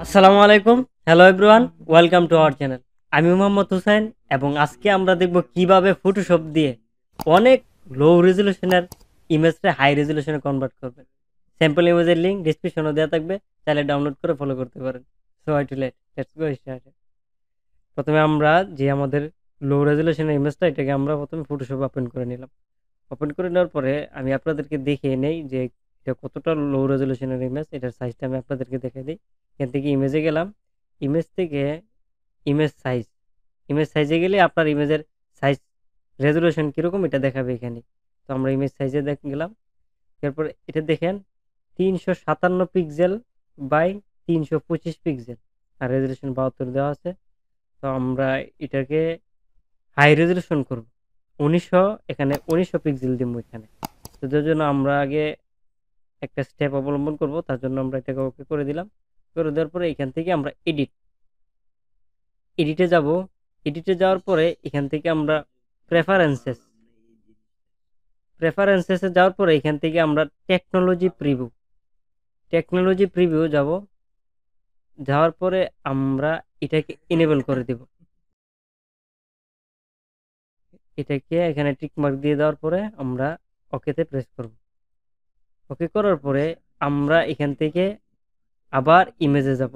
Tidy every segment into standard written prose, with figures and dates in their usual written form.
আসসালামু আলাইকুম। Hello everyone, welcome to our channel. আমি মোহাম্মদ হুসাইন এবং আজকে আমরা দেখব কিভাবে ফটোশপ দিয়ে অনেক লো রেজুলেশনের ইমেজটা হাই রেজুলেশনে কনভার্ট করবেন। স্যাম্পল ইমেজের লিঙ্ক ডিসক্রিপশনে দেওয়া থাকবে, চাইলে ডাউনলোড করে ফলো করতে পারেন। So I to let's go start. প্রথমে আমরা যে আমাদের লো রেজুলেশনের ইমেজটা এটাকে আমরা প্রথমে ফটোশপ ওপেন করে নিলাম। ওপেন করে নেওয়ার পরে আমি আপনাদেরকে দেখিয়ে নেই যে এটা কতটা লো রেজুলেশনের ইমেজ, এটার সাইজটা আমি আপনাদেরকে দেখিয়ে দিই। এখান থেকে ইমেজে গেলাম, ইমেজ থেকে ইমেজ সাইজ, ইমেজ সাইজে গেলে আপনার ইমেজের সাইজ রেজুলেশন কীরকম এটা দেখাবে এখানে। তো আমরা ইমেজ সাইজে গেলাম, এরপর এটা দেখেন 357 পিক্সেল বাই 325 পিক্সেল আর রেজুলেশন 72 দেওয়া আছে। তো আমরা এটাকে হাই রেজুলেশন করব 1900, এখানে 1900 পিক্সেল দিব এখানে। তো যার জন্য আমরা আগে একটা স্টেপ অবলম্বন করব, তার জন্য আমরা এটাকে ওকে করে দিলাম। করে দেওয়ার পরে এখান থেকে আমরা এডিটে যাব। এডিটে যাওয়ার পরে এখান থেকে আমরা প্রেফারেন্সেসে যাওয়ার পরে এখান থেকে আমরা টেকনোলজি প্রিভিউ যাব। যাওয়ার পরে আমরা এটাকে এনেবল করে দেব। এটাকে এখানে টিক মার্ক দিয়ে দেওয়ার পরে আমরা ওকেতে প্রেস করব। ওকে করার পরে আমরা এখান থেকে আবার ইমেজে যাব।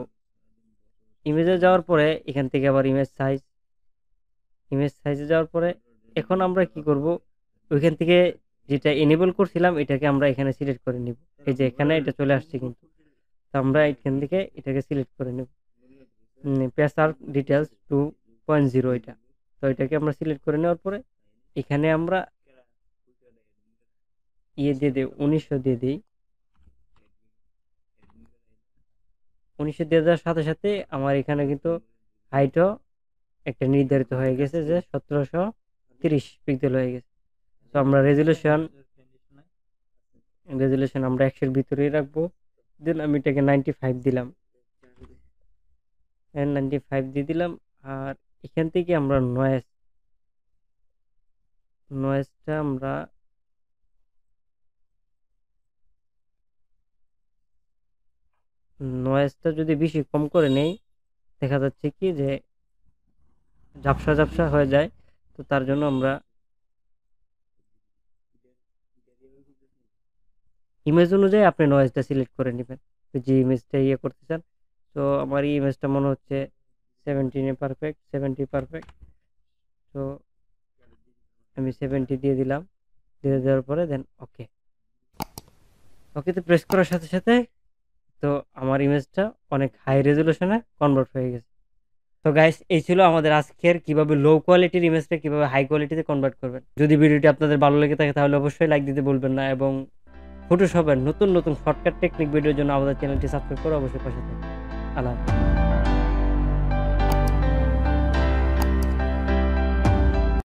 ইমেজে যাওয়ার পরে এখান থেকে আবার ইমেজ সাইজে যাওয়ার পরে এখন আমরা কি করব, ওইখান থেকে যেটা এনেবল করছিলাম এটাকে আমরা এখানে সিলেক্ট করে নিব। এই যে এখানে এটা চলে আসছে কিন্তু। তো আমরা এখান থেকে এটাকে সিলেক্ট করে নেব, পেসার ডিটেলস 2.0 এটা। তো এটাকে আমরা সিলেক্ট করে নেওয়ার পরে এখানে আমরা দিয়ে দিই 1900 দিয়ে দিই। 1900 দিয়ে দেওয়ার সাথে সাথে আমার এখানে কিন্তু হাইটও একটা নির্ধারিত হয়ে গেছে যে 1730 পিক্সেল হয়ে গেছে। তো আমরা রেজুলেশন আমরা 100 এর ভিতরেই রাখবো। দেন আমি এটাকে 95 দিলাম, 95 দিয়ে দিলাম। আর এখান থেকে আমরা নয়েজটা আমরা যদি বেশি কম করে নেই, দেখা যাচ্ছে কি যে ঝাপসা ঝাপসা হয়ে যায়। তো তার জন্য আমরা ইমেজ অনুযায়ী আপনি নয়েজটা সিলেক্ট করে নেবেন, যে ইমেজটা করতে চান। তো আমার এই ইমেজটা মনে হচ্ছে 70 পারফেক্ট। তো আমি 70 দিয়ে দিলাম। দিয়ে দেওয়ার পরে দেন ওকেতে প্রেস করার সাথে সাথে তো আমার ইমেজটা অনেক হাই রেজুলেশনে কনভার্ট হয়ে গেছে। তো গাইস, এই ছিল আমাদের আজকের কিভাবে লো কোয়ালিটির ইমেজটা কিভাবে হাই কোয়ালিটিতে কনভার্ট করবেন। যদি ভিডিওটি আপনাদের ভালো লেগে থাকে তাহলে অবশ্যই লাইক দিতে ভুলবেন না, এবং ফটোশপের নতুন নতুন শর্টকাট টেকনিক ভিডিওর জন্য আমাদের চ্যানেলটি সাবস্ক্রাইব করে অবশ্যই পাশে থাকবেন। আল্লাহ হাফেজ।